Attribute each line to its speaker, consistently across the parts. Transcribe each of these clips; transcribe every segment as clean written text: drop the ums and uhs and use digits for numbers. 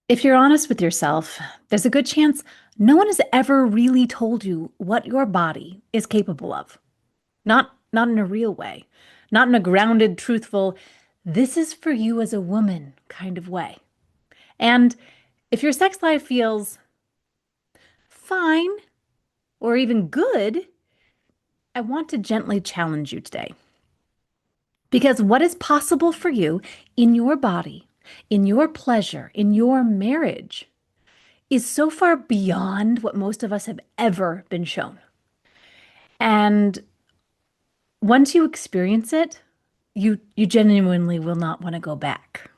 Speaker 1: If you're honest with yourself, there's a good chance no one has ever really told you what your body is capable of. Not in a real way, not in a grounded, truthful, this is for you as a woman kind of way. And if your sex life feels fine or even good, I want to gently challenge you today. Because what is possible for you in your body, in your pleasure, in your marriage, is so far beyond what most of us have ever been shown. And once you experience it, you genuinely will not want to go back.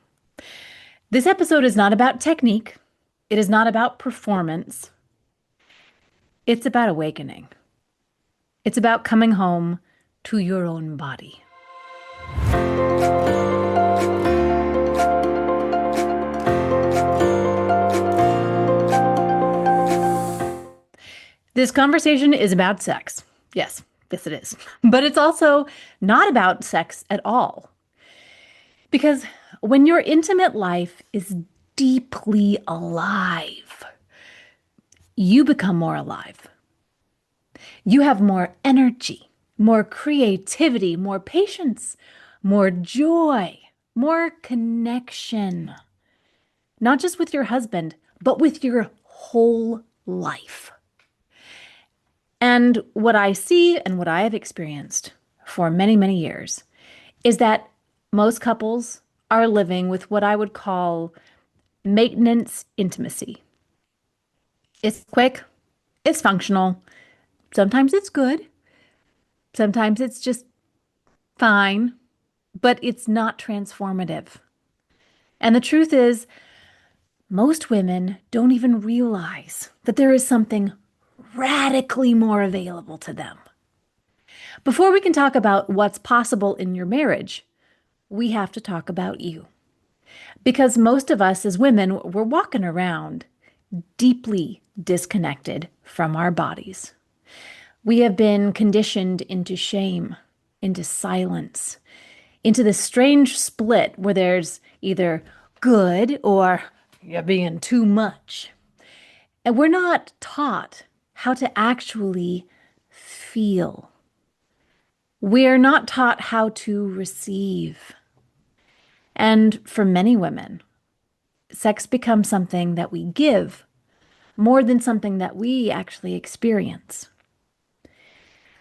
Speaker 1: This episode is not about technique. It is not about performance. It's about awakening. It's about coming home to your own body. This conversation is about sex. Yes, yes, it is. But it's also not about sex at all. Because when your intimate life is deeply alive, you become more alive. You have more energy, more creativity, more patience, more joy, more connection. Not just with your husband, but with your whole life. And what I see and what I have experienced for many, many years is that most couples are living with what I would call maintenance intimacy. It's quick, it's functional. Sometimes it's good, sometimes it's just fine, but it's not transformative. And the truth is, most women don't even realize that there is something radically more available to them. Before we can talk about what's possible in your marriage, we have to talk about you. Because most of us as women, we're walking around deeply disconnected from our bodies. We have been conditioned into shame, into silence, into this strange split where there's either good or you're being too much. And we're not taught how to actually feel. We're not taught how to receive. And for many women, sex becomes something that we give more than something that we actually experience.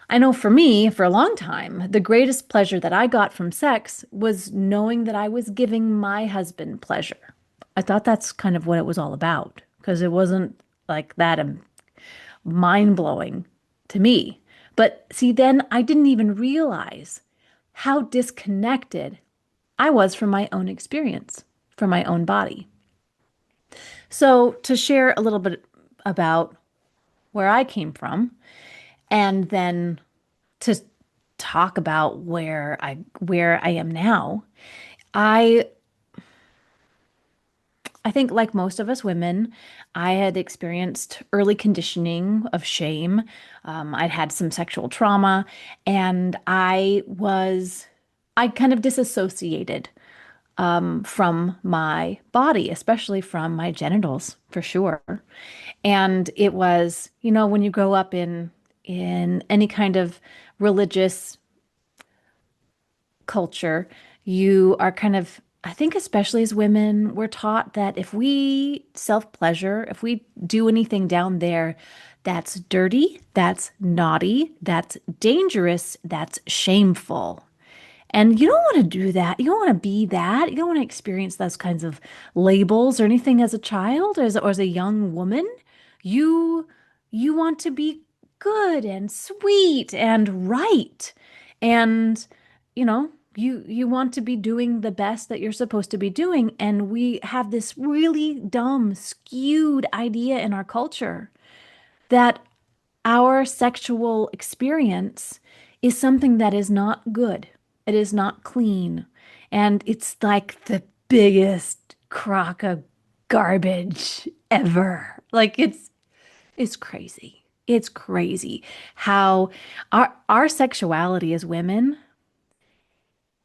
Speaker 1: I know for me, for a long time, the greatest pleasure that I got from sex was knowing that I was giving my husband pleasure. I thought that's kind of what it was all about because it wasn't like that mind-blowing to me. But see, then I didn't even realize how disconnected I was from my own experience, from my own body. So, to share a little bit about where I came from, and then to talk about where I am now, I I think like most of us women, I had experienced early conditioning of shame. I'd had some sexual trauma, and I kind of disassociated from my body, especially from my genitals, for sure. And it was, when you grow up in any kind of religious culture, you are kind of, I think, especially as women, we're taught that if we self-pleasure, if we do anything down there that's dirty, that's naughty, that's dangerous, that's shameful. And you don't want to do that. You don't want to be that. You don't want to experience those kinds of labels or anything as a child or as a young woman. You you want to be good and sweet and right. And you want to be doing the best that you're supposed to be doing. And we have this really dumb, skewed idea in our culture that our sexual experience is something that is not good. It is not clean. And it's like the biggest crock of garbage ever. Like it's crazy. It's crazy how our sexuality as women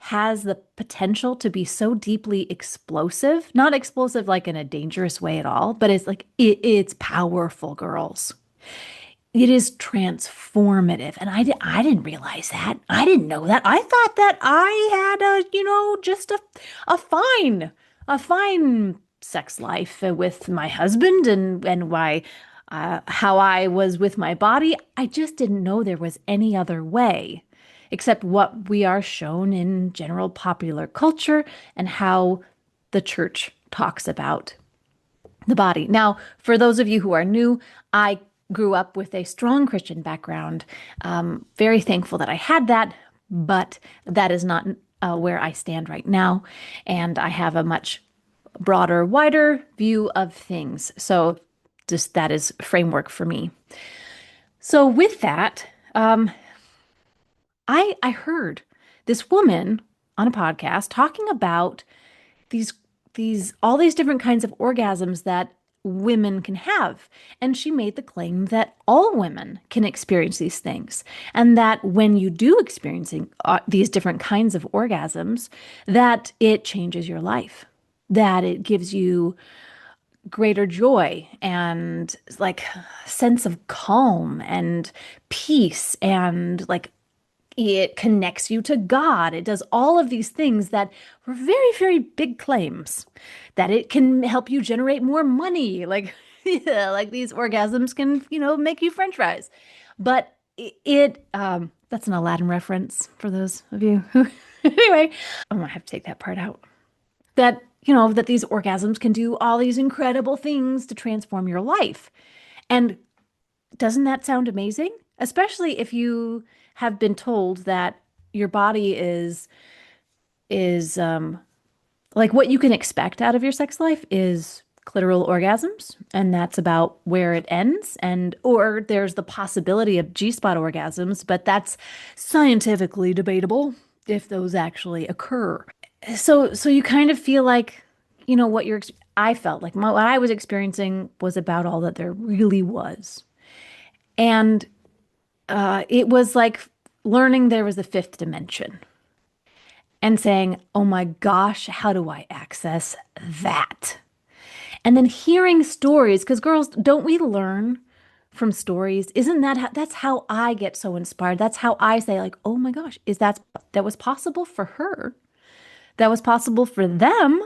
Speaker 1: has the potential to be so deeply explosive, not explosive like in a dangerous way at all, but it's like it's powerful, girls. It is transformative. And I didn't realize that. I didn't know that. I thought that I had just a fine, a fine sex life with my husband and why, how I was with my body. I just didn't know there was any other way except what we are shown in general popular culture and how the church talks about the body. Now, for those of you who are new, I grew up with a strong Christian background. Very thankful that I had that, but that is not where I stand right now. And I have a much broader, wider view of things. So, just that is framework for me. So, with that, I heard this woman on a podcast talking about these these all these different kinds of orgasms that women can have, and she made the claim that all women can experience these things, and that when you do experiencing these different kinds of orgasms, that it changes your life, that it gives you greater joy and like sense of calm and peace, and like it connects you to God. It does all of these things that were very, very big claims. That it can help you generate more money. Like, yeah, like these orgasms can, make you French fries. But that's an Aladdin reference for those of you who, anyway, I'm gonna have to take that part out. That these orgasms can do all these incredible things to transform your life. And doesn't that sound amazing? Especially if you have been told that your body is like what you can expect out of your sex life is clitoral orgasms, and that's about where it ends. And or there's the possibility of G-spot orgasms, but that's scientifically debatable if those actually occur. So you kind of feel like, what I felt like what I was experiencing was about all that there really was. And it was like learning there was a fifth dimension and saying, oh my gosh, how do I access that? And then hearing stories, because girls, don't we learn from stories? Isn't that's how I get so inspired? That's how I say, like, oh my gosh, that was possible for her? That was possible for them?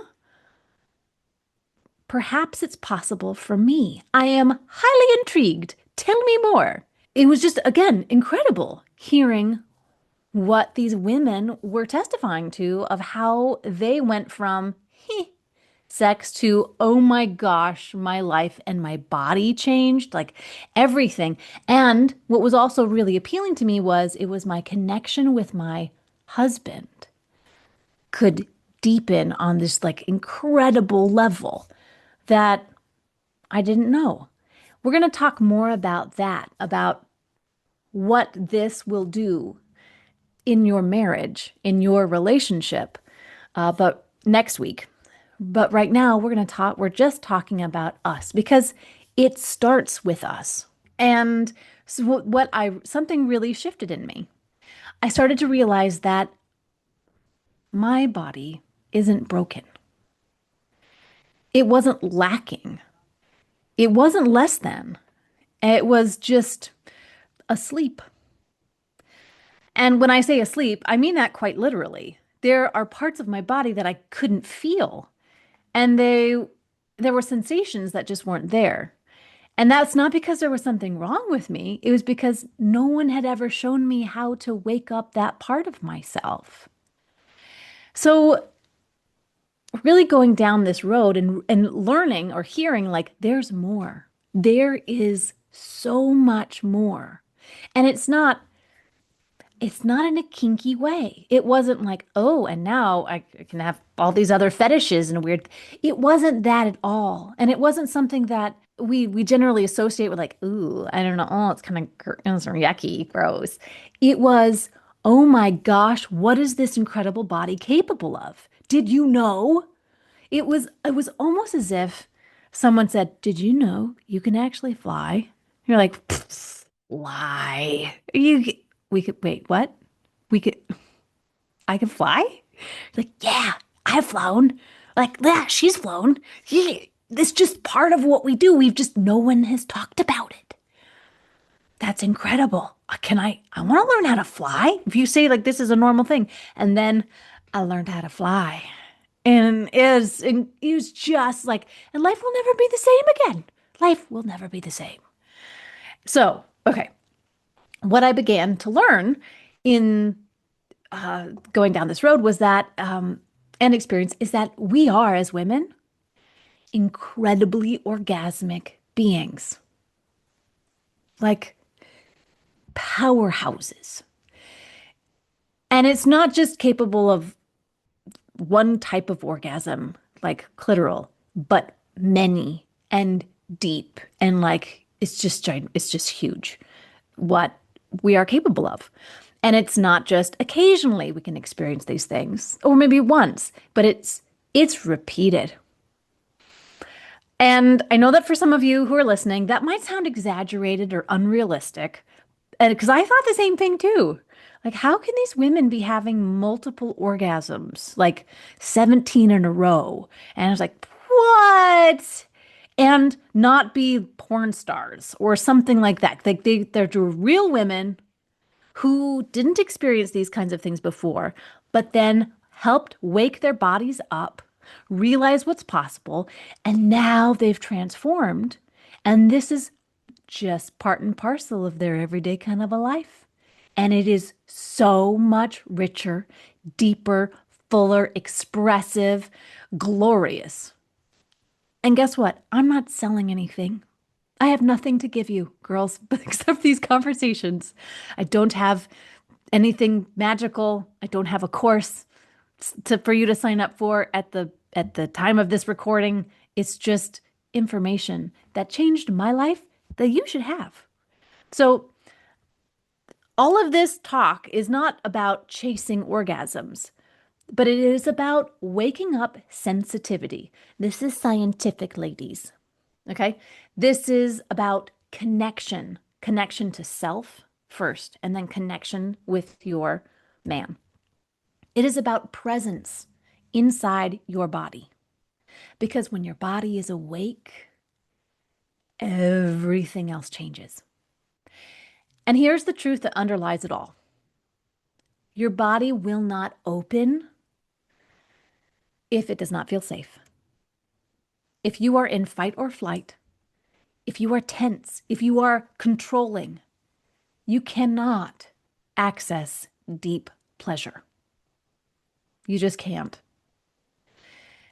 Speaker 1: Perhaps it's possible for me. I am highly intrigued. Tell me more. It was just, again, incredible hearing what these women were testifying to of how they went from sex to, oh my gosh, my life and my body changed, like everything. And what was also really appealing to me was it was my connection with my husband could deepen on this like incredible level that I didn't know. We're going to talk more about that, about what this will do in your marriage, in your relationship, but next week. But right now, we're just talking about us because it starts with us. And so something really shifted in me. I started to realize that my body isn't broken. It wasn't lacking. It wasn't less than. It was just asleep. And when I say asleep, I mean that quite literally. There are parts of my body that I couldn't feel, and there were sensations that just weren't there. And that's not because there was something wrong with me. It was because no one had ever shown me how to wake up that part of myself. So really going down this road and learning or hearing like there's more. There is so much more. And it's not in a kinky way. It wasn't like, oh, and now I can have all these other fetishes and weird. It wasn't that at all. And it wasn't something that we generally associate with like, ooh, I don't know, oh, it's kind of it's yucky, gross. It was, oh my gosh, what is this incredible body capable of? Did you know? It was almost as if someone said, "Did you know you can actually fly?" You're like, "Lie. We could wait, what? We could I could fly?" Like, yeah, I've flown. Like, yeah, she's flown. Yeah, it's just part of what we do. We've just, no one has talked about it. That's incredible. I want to learn how to fly. If you say like this is a normal thing, and then I learned how to fly. And it was just like, and life will never be the same again. Life will never be the same. So, okay, what I began to learn in going down this road was that, and experience is that we are, as women, incredibly orgasmic beings, like powerhouses. And it's not just capable of one type of orgasm, like clitoral, but many and deep. And like, it's just giant, it's just huge what we are capable of. And it's not just occasionally we can experience these things, or maybe once, but it's repeated. And I know that for some of you who are listening, that might sound exaggerated or unrealistic. And because I thought the same thing too. Like, how can these women be having multiple orgasms, like 17 in a row? And I was like, what? And not be porn stars or something like that. Like they're real women who didn't experience these kinds of things before, but then helped wake their bodies up, realize what's possible, and now they've transformed. And this is just part and parcel of their everyday kind of a life. And it is so much richer, deeper, fuller, expressive, glorious. And guess what? I'm not selling anything. I have nothing to give you, girls, except these conversations. I don't have anything magical. I don't have a course for you to sign up for at the time of this recording. It's just information that changed my life that you should have. So all of this talk is not about chasing orgasms, but it is about waking up sensitivity. This is scientific, ladies. Okay. This is about connection, connection to self first, and then connection with your man. It is about presence inside your body. Because when your body is awake, everything else changes. And here's the truth that underlies it all: your body will not open if it does not feel safe. If you are in fight or flight, if you are tense, if you are controlling, you cannot access deep pleasure. You just can't.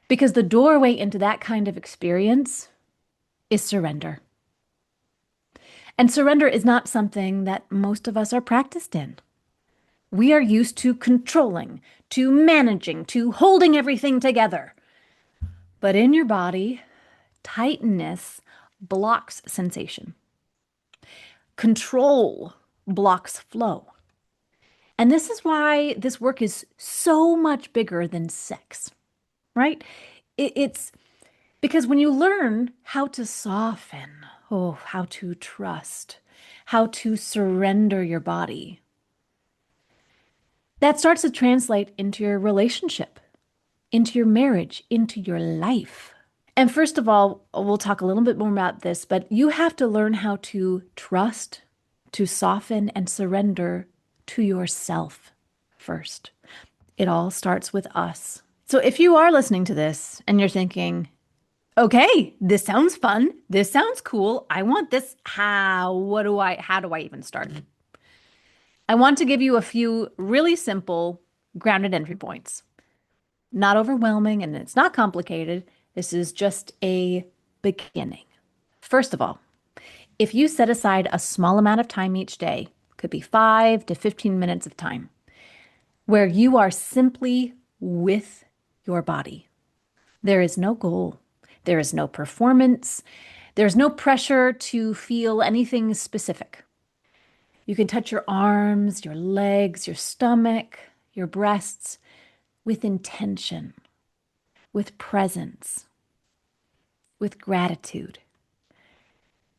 Speaker 1: Because the doorway into that kind of experience is surrender. And surrender is not something that most of us are practiced in. We are used to controlling, to managing, to holding everything together. But in your body, tightness blocks sensation. Control blocks flow. And this is why this work is so much bigger than sex, right? It's because when you learn how to soften, oh, how to trust, how to surrender your body, that starts to translate into your relationship, into your marriage, into your life. And first of all, we'll talk a little bit more about this, but you have to learn how to trust, to soften, and surrender to yourself first. It all starts with us. So if you are listening to this and you're thinking, okay, this sounds fun, this sounds cool, I want this, how do I even start? I want to give you a few really simple, grounded entry points. Not overwhelming, and it's not complicated. This is just a beginning. First of all, if you set aside a small amount of time each day, could be 5 to 15 minutes of time, where you are simply with your body. There is no goal. There is no performance. There's no pressure to feel anything specific. You can touch your arms, your legs, your stomach, your breasts with intention, with presence, with gratitude.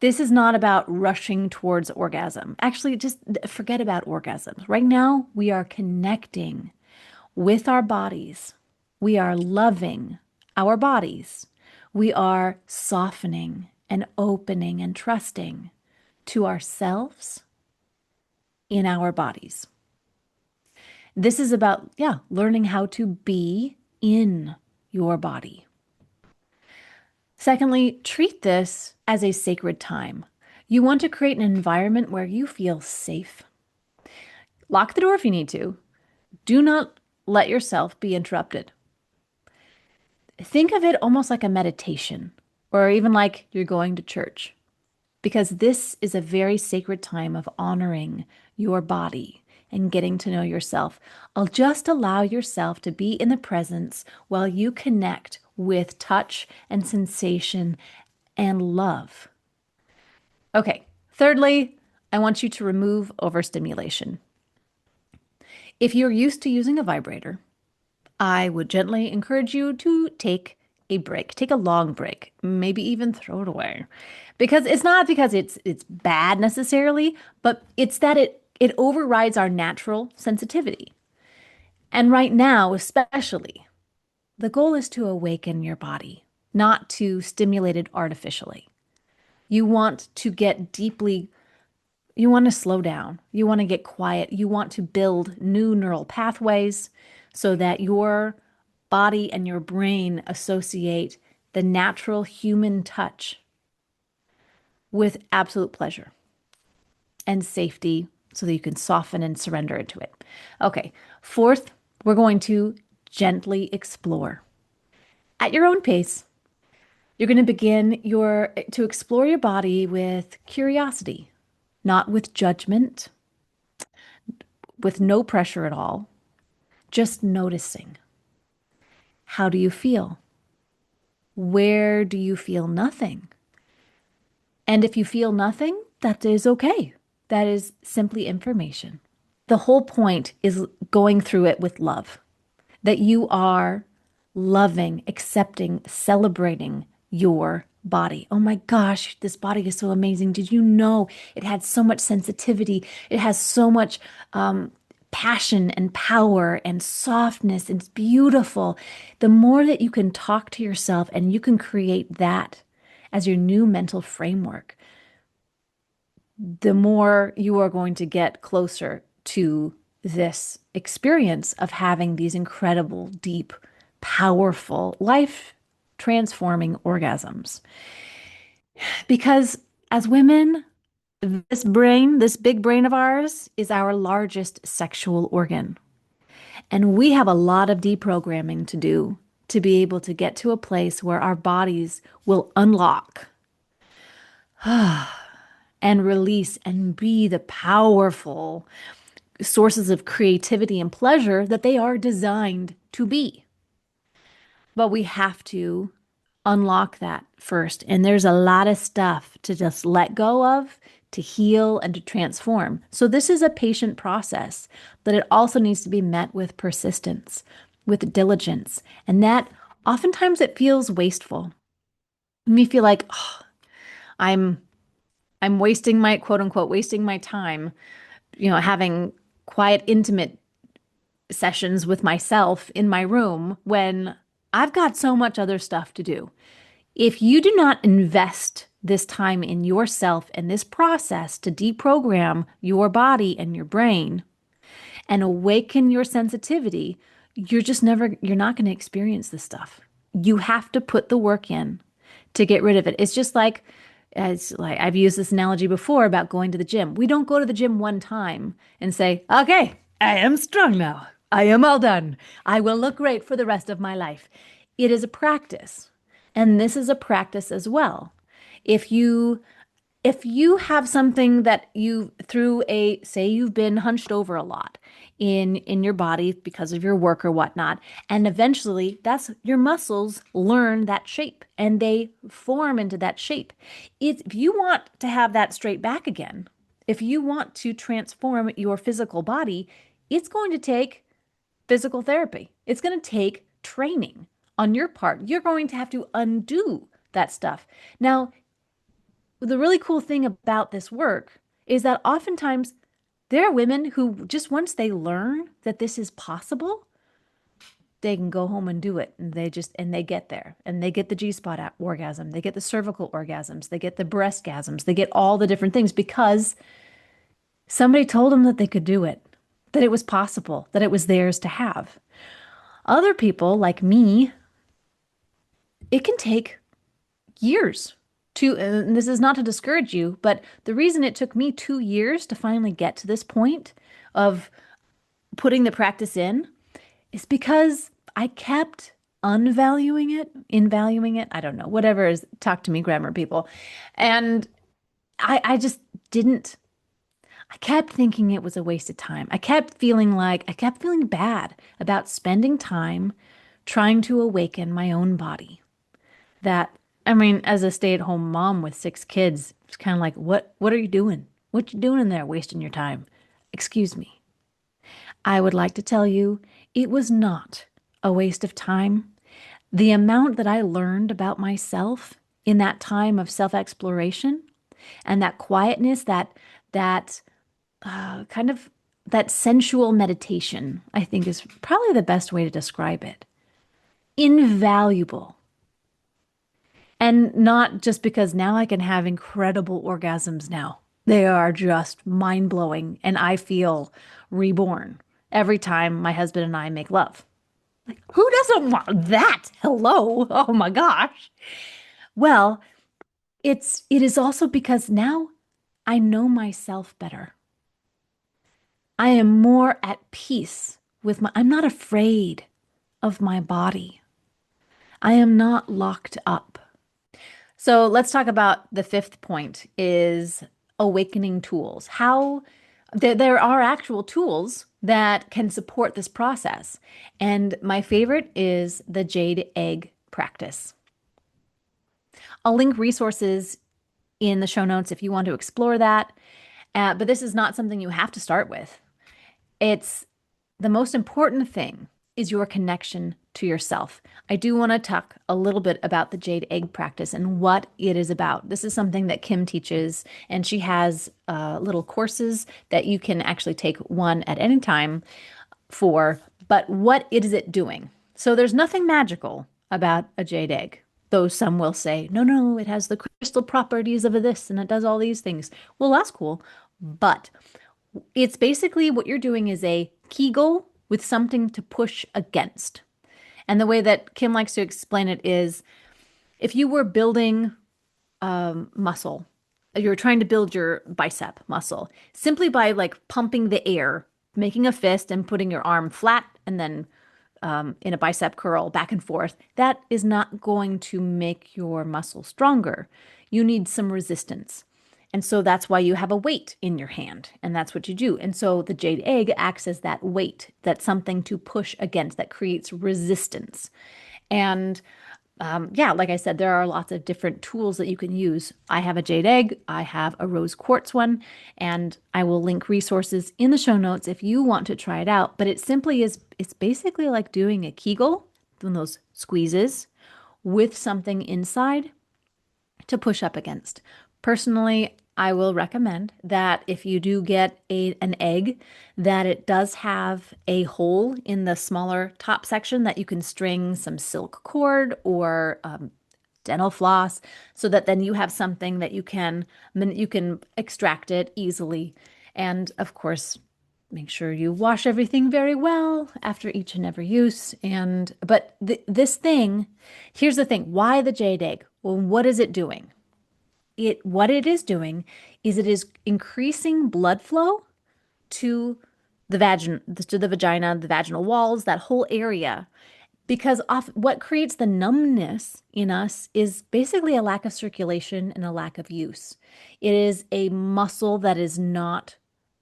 Speaker 1: This is not about rushing towards orgasm. Actually, just forget about orgasms. Right now, we are connecting with our bodies. We are loving our bodies. We are softening and opening and trusting to ourselves in our bodies. This is about, yeah, learning how to be in your body. Secondly, treat this as a sacred time. You want to create an environment where you feel safe. Lock the door if you need to. Do not let yourself be interrupted. Think of it almost like a meditation or even like you're going to church, because this is a very sacred time of honoring your body and getting to know yourself. I'll just allow yourself to be in the presence while you connect with touch and sensation and love. Okay, thirdly, I want you to remove overstimulation. If you're used to using a vibrator, I would gently encourage you to take a break, take a long break, maybe even throw it away. Because it's not because it's bad necessarily, but it's that it overrides our natural sensitivity. And right now, especially, the goal is to awaken your body, not to stimulate it artificially. You want to get deeply, you want to slow down, you want to get quiet, you want to build new neural pathways so that your body and your brain associate the natural human touch with absolute pleasure and safety so that you can soften and surrender into it. Okay, fourth, we're going to gently explore at your own pace. You're going to begin to explore your body with curiosity, not with judgment, with no pressure at all, just noticing. How do you feel? Where do you feel nothing? And if you feel nothing, that is okay. That is simply information. The whole point is going through it with love, that you are loving, accepting, celebrating your body. Oh my gosh, this body is so amazing. Did you know it had so much sensitivity? It has so much passion and power and softness. It's beautiful. The more that you can talk to yourself and you can create that as your new mental framework, the more you are going to get closer to this experience of having these incredible, deep, powerful, life transforming orgasms. Because as women, this brain, this big brain of ours, is our largest sexual organ. And we have a lot of deprogramming to do to be able to get to a place where our bodies will unlock and release and be the powerful sources of creativity and pleasure that they are designed to be. But we have to unlock that first. And there's a lot of stuff to just let go of, to heal, and to transform. So this is a patient process, but it also needs to be met with persistence, with diligence. And that oftentimes it feels wasteful. You feel like, oh, I'm I'm wasting my quote unquote wasting my time, having quiet, intimate sessions with myself in my room when I've got so much other stuff to do. If you do not invest this time in yourself and this process to deprogram your body and your brain and awaken your sensitivity, you're not going to experience this stuff. You have to put the work in to get rid of it. It's like I've used this analogy before about going to the gym. We don't go to the gym one time and say, okay, I am strong now. I am all done. I will look great for the rest of my life. It is a practice. And this is a practice as well. If you if you have something that say you've been hunched over a lot in your body because of your work or whatnot, and eventually that's your muscles learn that shape and they form into that shape. If you want to have that straight back again, if you want to transform your physical body, it's going to take physical therapy. It's going to take training on your part. You're going to have to undo that stuff. Now, the really cool thing about this work is that oftentimes there are women who just once they learn that this is possible, they can go home and do it. And they get there and they get the G-spot orgasm. They get the cervical orgasms. They get the breastgasms. They get all the different things because somebody told them that they could do it, that it was possible, that it was theirs to have. Other people like me, it can take years to, and this is not to discourage you, but the reason it took me 2 years to finally get to this point of putting the practice in is because I kept unvaluing it, invaluing it. I don't know, whatever is, talk to me, grammar people. And I just didn't. I kept thinking it was a waste of time. I kept feeling bad about spending time trying to awaken my own body. That, I mean, as a stay-at-home mom with 6 kids, it's kind of like, what are you doing? What you doing in there wasting your time? Excuse me. I would like to tell you it was not a waste of time. The amount that I learned about myself in that time of self-exploration and that quietness, that kind of that sensual meditation, I think is probably the best way to describe it. Invaluable. And not just because now I can have incredible orgasms now. They are just mind blowing, and I feel reborn every time my husband and I make love. Like, who doesn't want that? Hello. Oh my gosh. Well, it is also because now I know myself better. I am more at peace with I'm not afraid of my body. I am not locked up. So let's talk about the fifth point is awakening tools. How there are actual tools that can support this process. And my favorite is the jade egg practice. I'll link resources in the show notes if you want to explore that. But this is not something you have to start with. It's the most important thing is your connection to yourself. I do want to talk a little bit about the jade egg practice and what it is about. This is something that Kim teaches, and she has little courses that you can actually take one at any time for. But what is it doing? So there's nothing magical about a jade egg, though some will say, no, no, it has the crystal properties of a this and it does all these things. Well, that's cool. But it's basically what you're doing is a Kegel with something to push against. And the way that Kim likes to explain it is if you were building muscle, you're trying to build your bicep muscle simply by like pumping the air, making a fist and putting your arm flat and then in a bicep curl back and forth, that is not going to make your muscle stronger. You need some resistance. And so that's why you have a weight in your hand, and that's what you do. And so the jade egg acts as that weight, that's something to push against that creates resistance. And yeah, like I said, there are lots of different tools that you can use. I have a jade egg, I have a rose quartz one, and I will link resources in the show notes if you want to try it out. But it simply is, it's basically like doing a Kegel, doing those squeezes with something inside to push up against. Personally, I will recommend that if you do get an egg, that it does have a hole in the smaller top section that you can string some silk cord or dental floss so that then you have something that you can extract it easily. And of course, make sure you wash everything very well after each and every use. But this thing, here's the thing, why the jade egg? Well, what is it doing? What it is doing is it is increasing blood flow to the vagina, the vaginal walls, that whole area. Because what creates the numbness in us is basically a lack of circulation and a lack of use. It is a muscle that is not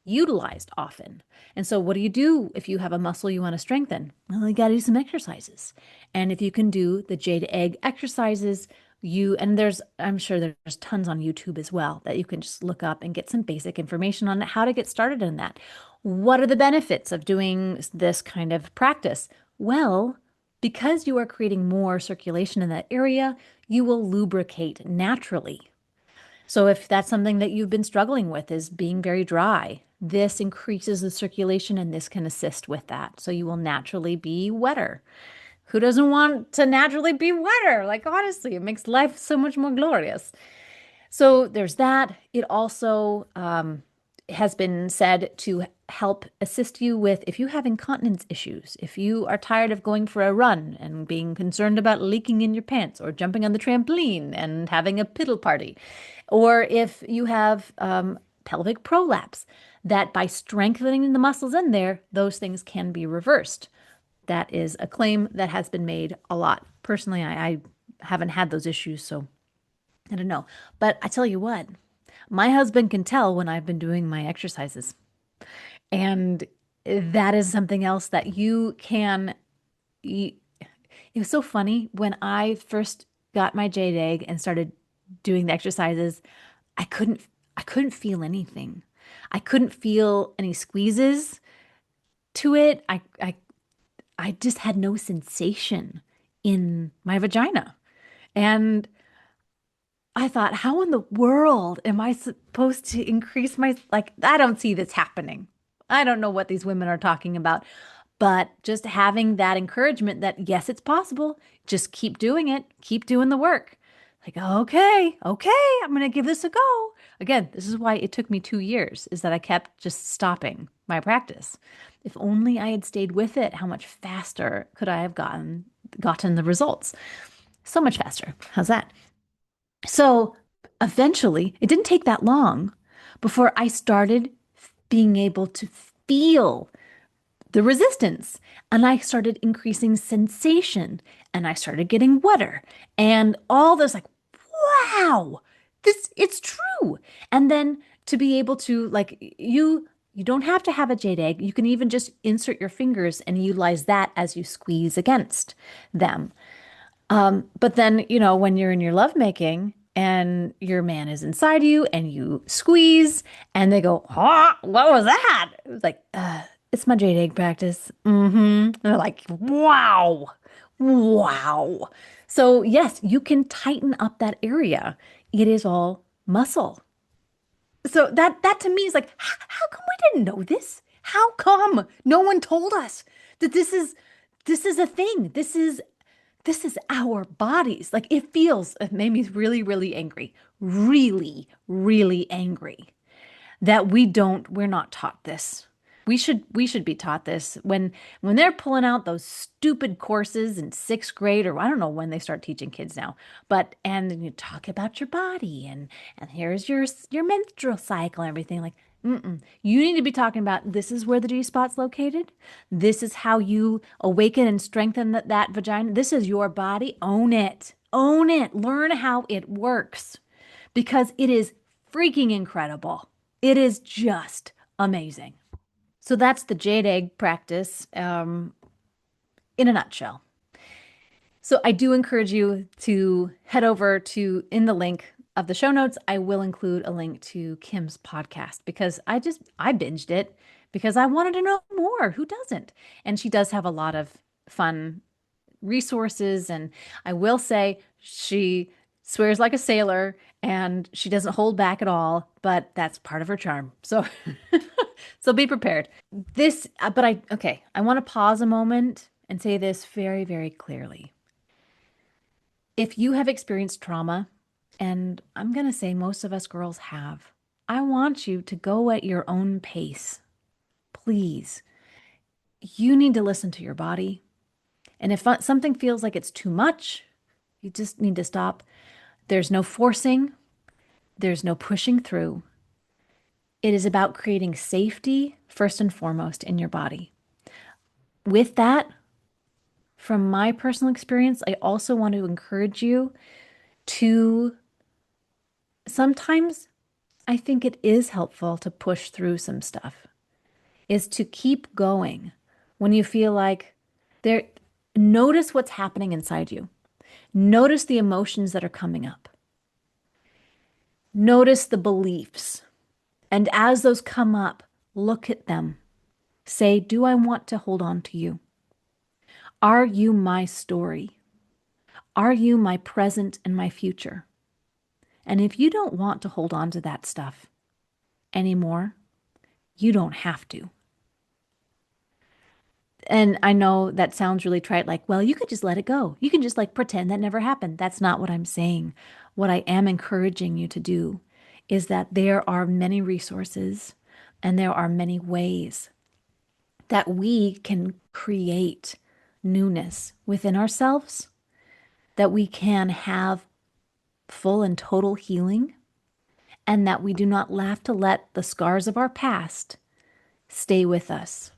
Speaker 1: utilized often. And so what do you do if you have a muscle you want to strengthen? Well, you got to do some exercises. And if you can do the jade egg exercises, I'm sure there's tons on YouTube as well that you can just look up and get some basic information on how to get started in that. What are the benefits of doing this kind of practice? Well, because you are creating more circulation in that area, you will lubricate naturally. So if that's something that you've been struggling with is being very dry, this increases the circulation and this can assist with that. So you will naturally be wetter. Who doesn't want to naturally be wetter? Like honestly, it makes life so much more glorious. So there's that. It also has been said to help assist you with if you have incontinence issues, if you are tired of going for a run and being concerned about leaking in your pants or jumping on the trampoline and having a piddle party, or if you have pelvic prolapse, that by strengthening the muscles in there, those things can be reversed. That is a claim that has been made a lot. Personally, I haven't had those issues, so I don't know. But I tell you what, my husband can tell when I've been doing my exercises. And that is something else that you can. It was so funny when I first got my jade egg and started doing the exercises, I couldn't I couldn't feel anything. I couldn't feel any squeezes to it. I just had no sensation in my vagina. And I thought, how in the world am I supposed to increase my, like, I don't see this happening. I don't know what these women are talking about, but just having that encouragement that, yes, it's possible. Just keep doing it, keep doing the work. Like, okay, I'm going to give this a go. Again, this is why it took me 2 years, is that I kept just stopping my practice. If only I had stayed with it, how much faster could I have gotten the results? So much faster. How's that? So eventually, it didn't take that long before I started being able to feel the resistance and I started increasing sensation and I started getting wetter and all this like, wow, this it's true. And then to be able to like you don't have to have a jade egg. You can even just insert your fingers and utilize that as you squeeze against them. But then, when you're in your lovemaking and your man is inside you and you squeeze and they go, huh, what was that? It was like, it's my jade egg practice. And they're like, wow, wow. So yes, you can tighten up that area. It is all muscle. So that to me is like, how come we didn't know this? How come no one told us that this is a thing? This is our bodies. Like it made me really, really angry. Really, really angry that we're not taught this. We should be taught this when they're pulling out those stupid courses in sixth grade, or I don't know when they start teaching kids now. But and you talk about your body and here's your menstrual cycle and everything like. You need to be talking about this is where the G spot's located. This is how you awaken and strengthen that vagina. This is your body. Own it. Own it. Learn how it works because it is freaking incredible. It is just amazing. So that's the jade egg practice in a nutshell. So I do encourage you to head over to in the link of the show notes. I will include a link to Kim's podcast because I binged it because I wanted to know more. Who doesn't? And she does have a lot of fun resources. And I will say she swears like a sailor and she doesn't hold back at all, but that's part of her charm. So, so be prepared. I want to pause a moment and say this very, very clearly. If you have experienced trauma, and I'm going to say most of us girls have, I want you to go at your own pace. Please. You need to listen to your body. And if something feels like it's too much, you just need to stop. There's no forcing, there's no pushing through. It is about creating safety first and foremost in your body. With that, from my personal experience, I also want to encourage you to sometimes I think it is helpful to push through some stuff, is to keep going when you feel like there, notice what's happening inside you. Notice the emotions that are coming up. Notice the beliefs. And as those come up, look at them. Say, do I want to hold on to you? Are you my story? Are you my present and my future? And if you don't want to hold on to that stuff anymore, you don't have to. And I know that sounds really trite, like, well, you could just let it go. You can just like pretend that never happened. That's not what I'm saying. What I am encouraging you to do is that there are many resources and there are many ways that we can create newness within ourselves, that we can have full and total healing, and that we do not have to let the scars of our past stay with us.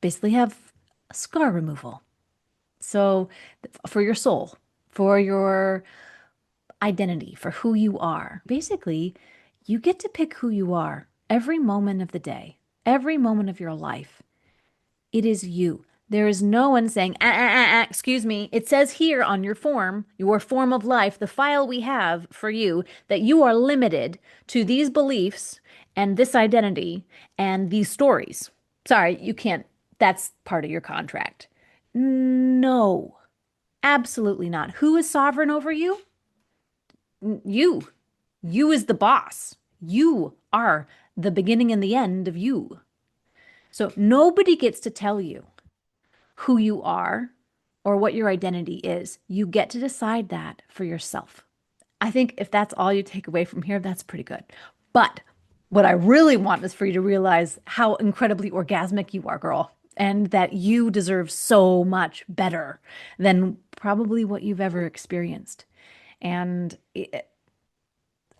Speaker 1: Basically, have scar removal. So, for your soul, for your identity, for who you are, basically, you get to pick who you are every moment of the day, every moment of your life. It is you. There is no one saying, excuse me. It says here on your form of life, the file we have for you, that you are limited to these beliefs and this identity and these stories. Sorry, you can't. That's part of your contract. No, absolutely not. Who is sovereign over you? You. You is the boss. You are the beginning and the end of you. So nobody gets to tell you who you are or what your identity is. You get to decide that for yourself. I think if that's all you take away from here, that's pretty good. But what I really want is for you to realize how incredibly orgasmic you are, girl, and that you deserve so much better than probably what you've ever experienced. And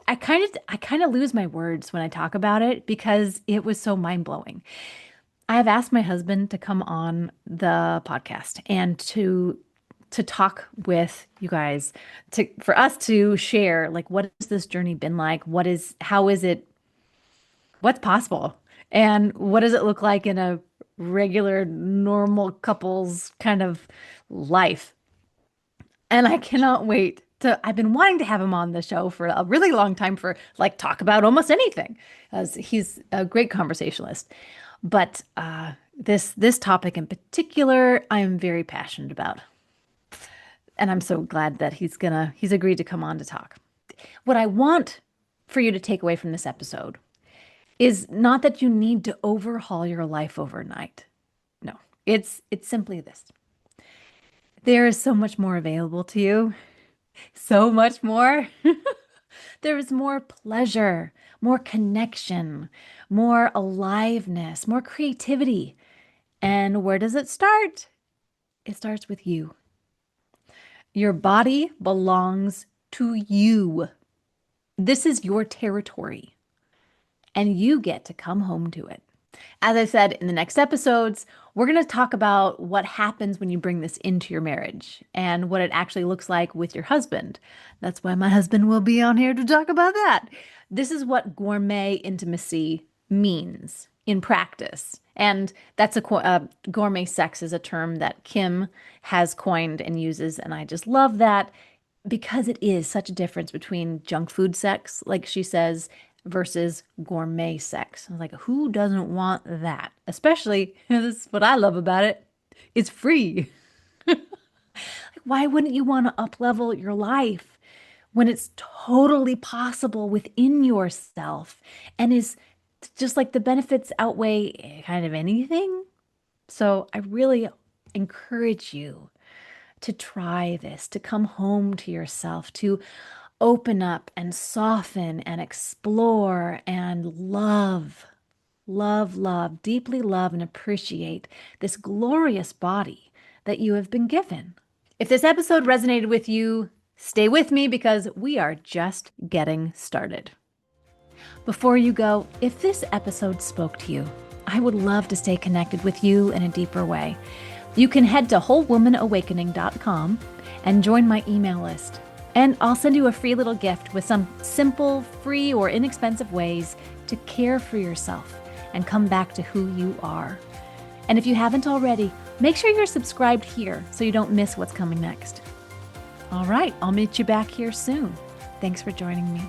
Speaker 1: I kind of lose my words when I talk about it because it was so mind-blowing. I have asked my husband to come on the podcast and to talk with you guys, for us to share, like, what has this journey been like? How is it, what's possible? And what does it look like in a regular, normal couple's kind of life? And I cannot wait I've been wanting to have him on the show for a really long time, for like talk about almost anything, as he's a great conversationalist. But this topic in particular, I am very passionate about. And I'm so glad that he's agreed to come on to talk. What I want for you to take away from this episode is not that you need to overhaul your life overnight. No, it's simply this. There is so much more available to you. So much more. There is more pleasure, more connection, more aliveness, more creativity. And where does it start? It starts with you. Your body belongs to you. This is your territory, and you get to come home to it. As I said, in the next episodes, we're going to talk about what happens when you bring this into your marriage and what it actually looks like with your husband. That's why my husband will be on here to talk about that. This is what gourmet intimacy means in practice. And that's gourmet sex is a term that Kim has coined and uses. And I just love that because it is such a difference between junk food sex, like she says, versus gourmet sex. I was like, who doesn't want that? Especially, this is what I love about it. It's free. Like, why wouldn't you want to up-level your life when it's totally possible within yourself and is just like the benefits outweigh kind of anything? So I really encourage you to try this, to come home to yourself, to open up and soften and explore and love, deeply love and appreciate this glorious body that you have been given. If this episode resonated with you, stay with me because we are just getting started. Before you go, if this episode spoke to you, I would love to stay connected with you in a deeper way. You can head to wholewomanawakening.com and join my email list. And I'll send you a free little gift with some simple, free, or inexpensive ways to care for yourself and come back to who you are. And if you haven't already, make sure you're subscribed here so you don't miss what's coming next. All right, I'll meet you back here soon. Thanks for joining me.